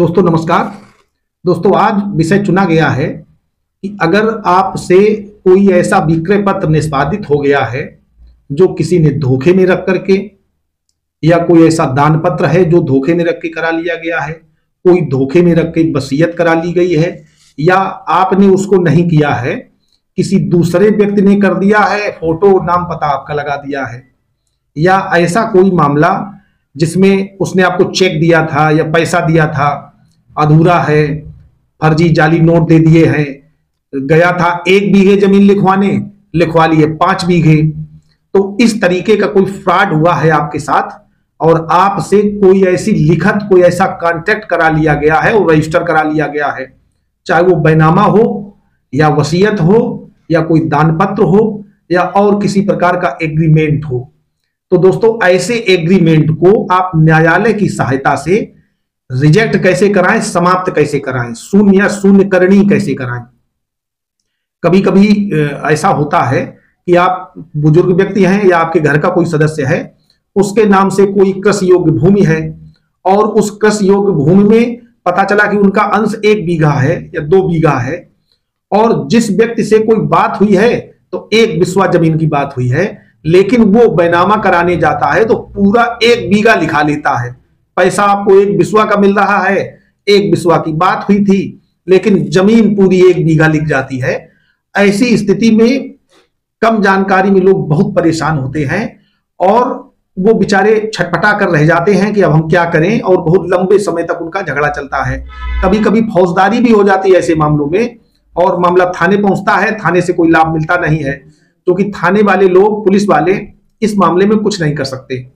दोस्तों नमस्कार। दोस्तों आज विषय चुना गया है कि अगर आपसे कोई ऐसा विक्रय पत्र निष्पादित हो गया है जो किसी ने धोखे में रख करके, या कोई ऐसा दान पत्र है जो धोखे में रख के करा लिया गया है, कोई धोखे में रख के वसीयत करा ली गई है, या आपने उसको नहीं किया है, किसी दूसरे व्यक्ति ने कर दिया है, फोटो नाम पता आपका लगा दिया है, या ऐसा कोई मामला जिसमें उसने आपको चेक दिया था या पैसा दिया था अधूरा है, फर्जी जाली नोट दे दिए हैं, गया था 1 बीघे जमीन लिखवाने, लिखवा लिए 5 बीघे। तो इस तरीके का कोई फ्रॉड हुआ है आपके साथ और आपसे कोई ऐसी लिखत, कोई ऐसा कॉन्ट्रैक्ट करा लिया गया है और रजिस्टर करा लिया गया है, चाहे वो बैनामा हो या वसीयत हो या कोई दान पत्र हो या और किसी प्रकार का एग्रीमेंट हो। तो दोस्तों ऐसे एग्रीमेंट को आप न्यायालय की सहायता से रिजेक्ट कैसे कराएं, समाप्त कैसे कराएं, शून्य या शून्यकरणी कैसे कराएं। कभी कभी ऐसा होता है कि आप बुजुर्ग व्यक्ति हैं या आपके घर का कोई सदस्य है, उसके नाम से कोई कृषि योग्य भूमि है और उस कृषि योग्य भूमि में पता चला कि उनका अंश 1 बीघा है या 2 बीघा है, और जिस व्यक्ति से कोई बात हुई है तो 1 बिस्वा जमीन की बात हुई है, लेकिन वो बैनामा कराने जाता है तो पूरा 1 बीघा लिखा लेता है। पैसा आपको 1 बिस्वा का मिल रहा है, 1 बिस्वा की बात हुई थी, लेकिन जमीन पूरी 1 बीघा लिख जाती है। ऐसी स्थिति में कम जानकारी में लोग बहुत परेशान होते हैं और वो बेचारे छटपटा कर रह जाते हैं कि अब हम क्या करें, और बहुत लंबे समय तक उनका झगड़ा चलता है। कभी कभी फौजदारी भी हो जाती है ऐसे मामलों में और मामला थाने पहुंचता है, थाने से कोई लाभ मिलता नहीं है, क्योंकि थाने वाले लोग, पुलिस वाले इस मामले में कुछ नहीं कर सकते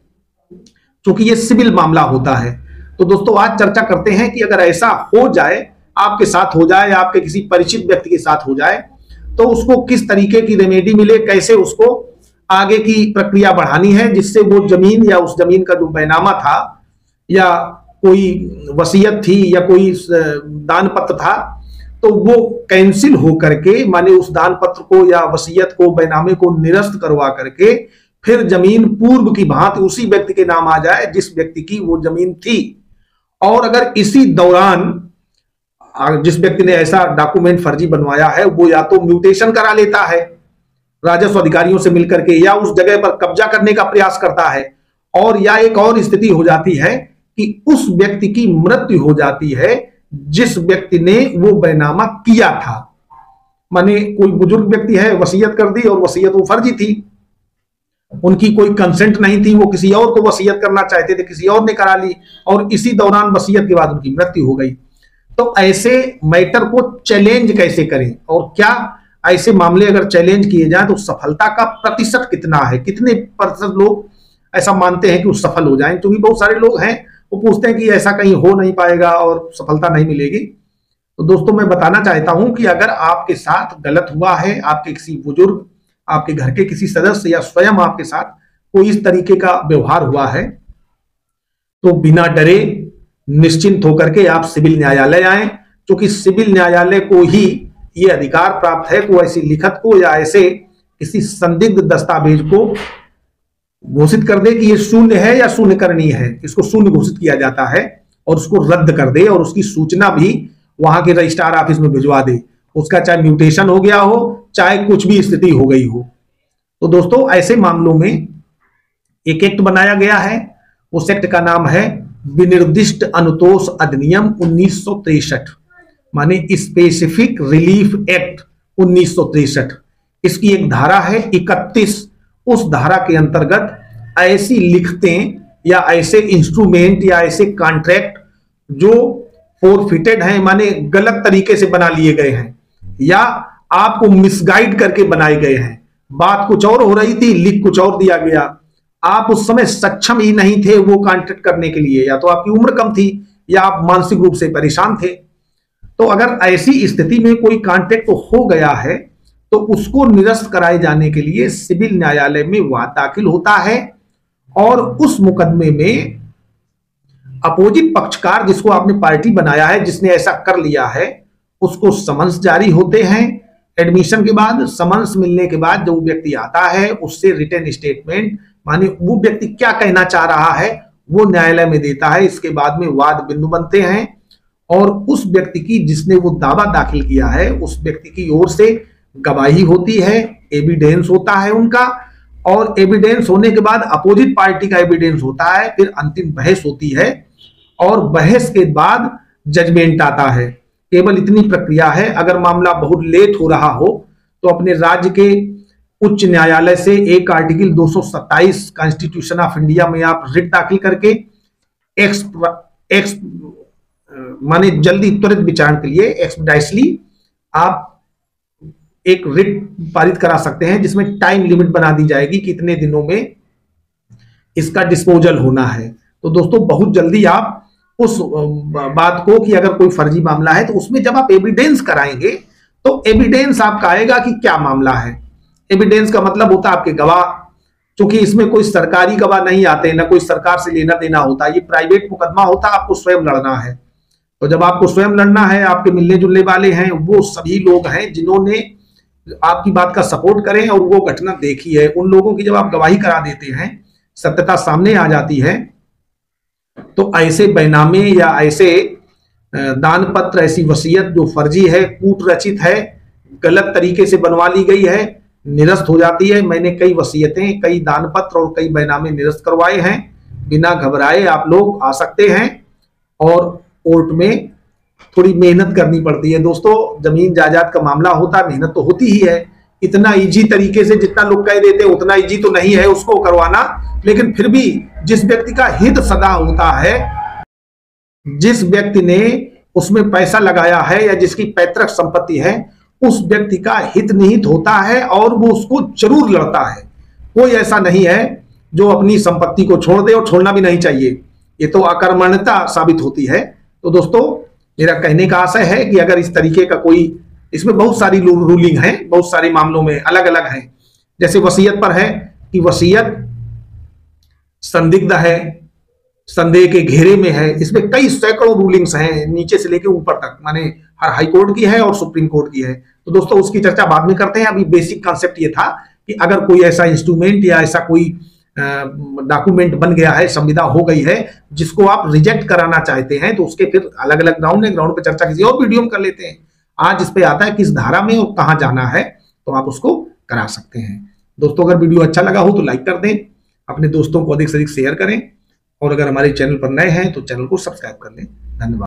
क्योंकि ये सिविल मामला होता है। तो दोस्तों आज चर्चा करते हैं कि अगर ऐसा हो जाए, आपके साथ हो जाए, आपके किसी परिचित व्यक्ति के साथ हो जाए, तो उसको किस तरीके की रेमेडी मिले, कैसे उसको आगे की प्रक्रिया बढ़ानी है जिससे वो जमीन या उस जमीन का जो बैनामा था या कोई वसीयत थी या कोई दान पत्र था, तो वो कैंसिल हो करके, माने उस दान पत्र को या वसीयत को, बैनामे को निरस्त करवा करके फिर जमीन पूर्व की भांति उसी व्यक्ति के नाम आ जाए जिस व्यक्ति की वो जमीन थी। और अगर इसी दौरान जिस व्यक्ति ने ऐसा डॉक्यूमेंट फर्जी बनवाया है वो या तो म्यूटेशन करा लेता है राजस्व अधिकारियों से मिलकर के, या उस जगह पर कब्जा करने का प्रयास करता है, और या एक और स्थिति हो जाती है कि उस व्यक्ति की मृत्यु हो जाती है जिस व्यक्ति ने वो बैनामा किया था। माने कोई बुजुर्ग व्यक्ति है, वसीयत कर दी और वसीयत वो फर्जी थी, उनकी कोई कंसेंट नहीं थी, वो किसी और को वसीयत करना चाहते थे, किसी और ने करा ली और इसी दौरान वसीयत के बाद उनकी मृत्यु हो गई। तो ऐसे मैटर को चैलेंज कैसे करें, और क्या ऐसे मामले अगर चैलेंज किए जाए तो सफलता का प्रतिशत कितना है, कितने प्रतिशत लोग ऐसा मानते हैं कि वो सफल हो जाएं। क्योंकि बहुत सारे लोग हैं वो पूछते हैं कि ऐसा कहीं हो नहीं पाएगा और सफलता नहीं मिलेगी। तो दोस्तों मैं बताना चाहता हूं कि अगर आपके साथ गलत हुआ है, आपके किसी बुजुर्ग, आपके घर के किसी सदस्य या स्वयं आपके साथ कोई इस तरीके का व्यवहार हुआ है, तो बिना डरे निश्चिंत होकर के आप सिविल न्यायालय आए, क्योंकि सिविल न्यायालय को ही ये अधिकार प्राप्त है कि ऐसी लिखत को या ऐसे किसी संदिग्ध दस्तावेज को घोषित कर दे कि ये शून्य है या शून्यकरणीय है। इसको शून्य घोषित किया जाता है और उसको रद्द कर दे और उसकी सूचना भी वहां के रजिस्ट्रार ऑफिस में भिजवा दे, उसका चाहे म्यूटेशन हो गया हो, चाहे कुछ भी स्थिति हो गई हो। तो दोस्तों ऐसे मामलों में एक एक्ट बनाया गया है, उस एक्ट का नाम है विनिर्दिष्ट अनुतोष अधिनियम 1963, माने स्पेसिफिक रिलीफ एक्ट 1963। इसकी एक धारा है 31। उस धारा के अंतर्गत ऐसी लिखतें या ऐसे इंस्ट्रूमेंट या ऐसे कॉन्ट्रैक्ट जो फोरफिटेड हैं, माने गलत तरीके से बना लिए गए हैं या आपको मिसगाइड करके बनाए गए हैं, बात कुछ और हो रही थी, लिख कुछ और दिया गया, आप उस समय सक्षम ही नहीं थे वो कॉन्ट्रैक्ट करने के लिए, या तो आपकी उम्र कम थी या आप मानसिक रूप से परेशान थे। तो अगर ऐसी स्थिति में कोई कॉन्ट्रैक्ट हो गया है तो उसको निरस्त कराए जाने के लिए सिविल न्यायालय में वाद दाखिल होता है, और उस मुकदमे में अपोजिट पक्षकार जिसको आपने पार्टी बनाया है, जिसने ऐसा कर लिया है, उसको समन्स जारी होते हैं। एडमिशन के बाद, समन्स मिलने के बाद जो व्यक्ति आता है उससे रिटन स्टेटमेंट, माने वो व्यक्ति क्या कहना चाह रहा है वो न्यायालय में देता है। इसके बाद में वाद बिंदु बनते हैं और उस व्यक्ति की जिसने वो दावा दाखिल किया है उस व्यक्ति की ओर से गवाही होती है, एविडेंस होता है उनका, और एविडेंस होने के बाद अपोजिट पार्टी का एविडेंस होता है, फिर अंतिम बहस होती है और बहस के बाद जजमेंट आता है। केवल इतनी प्रक्रिया है। अगर मामला बहुत लेट हो रहा हो तो अपने राज्य के उच्च न्यायालय से एक आर्टिकल 227 कॉन्स्टिट्यूशन ऑफ इंडिया में आप रिट दाखिल करके एक्स माने जल्दी त्वरित विचारण के लिए एक्सपेडिटली आप एक रिट पारित करा सकते हैं, जिसमें टाइम लिमिट बना दी जाएगी कि इतने दिनों में इसका डिस्पोजल होना है। तो दोस्तों बहुत जल्दी आप उस बात को कि अगर कोई फर्जी मामला है तो उसमें जब आप एविडेंस कराएंगे तो एविडेंस आपका आएगा कि क्या मामला है। एविडेंस का मतलब होता है आपके गवाह, क्योंकि इसमें कोई सरकारी गवाह नहीं आते, ना कोई सरकार से लेना देना होता, ये प्राइवेट मुकदमा होता, आपको स्वयं लड़ना है। तो जब आपको स्वयं लड़ना है, आपके मिलने जुलने वाले हैं वो सभी लोग हैं जिन्होंने आपकी बात का सपोर्ट करें और वो घटना देखी है। उन लोगों की जब आप गवाही करा देते हैं, सत्यता सामने आ जाती है, तो ऐसे बैनामे या ऐसे दान पत्र, ऐसी वसीयत जो फर्जी है, कूट रचित है, गलत तरीके से बनवा ली गई है, निरस्त हो जाती है। मैंने कई वसीयतें, कई दान पत्र और कई बैनामे निरस्त करवाए हैं। बिना घबराए आप लोग आ सकते हैं और कोर्ट में थोड़ी मेहनत करनी पड़ती है दोस्तों। जमीन जायदाद का मामला होता है, मेहनत तो होती ही है। इतना इजी तरीके से जितना लोग कह देते हैं उतना इजी तो नहीं है उसको करवाना, लेकिन फिर भी जिस व्यक्ति का हित सदा होता है, जिस व्यक्ति ने उसमें पैसा लगाया है या जिसकी पैतृक संपत्ति है, उस व्यक्ति का हित निहित होता है और वो उसको जरूर लड़ता है। कोई ऐसा नहीं है जो अपनी संपत्ति को छोड़ दे, और छोड़ना भी नहीं चाहिए, ये तो अकर्मण्यता साबित होती है। तो दोस्तों मेरा कहने का आशय है कि अगर इस तरीके का कोई, इसमें बहुत सारी रूलिंग है, बहुत सारे मामलों में अलग अलग है। जैसे वसीयत पर है कि वसीयत संदिग्ध है, संदेह के घेरे में है। इसमें कई सैकड़ों रूलिंग्स हैं, नीचे से लेकर ऊपर तक, माने हर हाई कोर्ट की है और सुप्रीम कोर्ट की है। तो दोस्तों उसकी चर्चा बाद में करते हैं। अभी बेसिक कॉन्सेप्ट ये था कि अगर कोई ऐसा इंस्ट्रूमेंट या ऐसा कोई डॉक्यूमेंट बन गया है, संविदा हो गई है, जिसको आप रिजेक्ट कराना चाहते हैं, तो उसके फिर अलग अलग ग्राउंड है, ग्राउंड पे चर्चा किसी और वीडियो में कर लेते हैं। आज इस पे आता है किस धारा में और कहां जाना है, तो आप उसको करा सकते हैं। दोस्तों अगर वीडियो अच्छा लगा हो तो लाइक कर दें, अपने दोस्तों को अधिक से अधिक शेयर करें, और अगर हमारे चैनल पर नए हैं तो चैनल को सब्सक्राइब कर लें। धन्यवाद।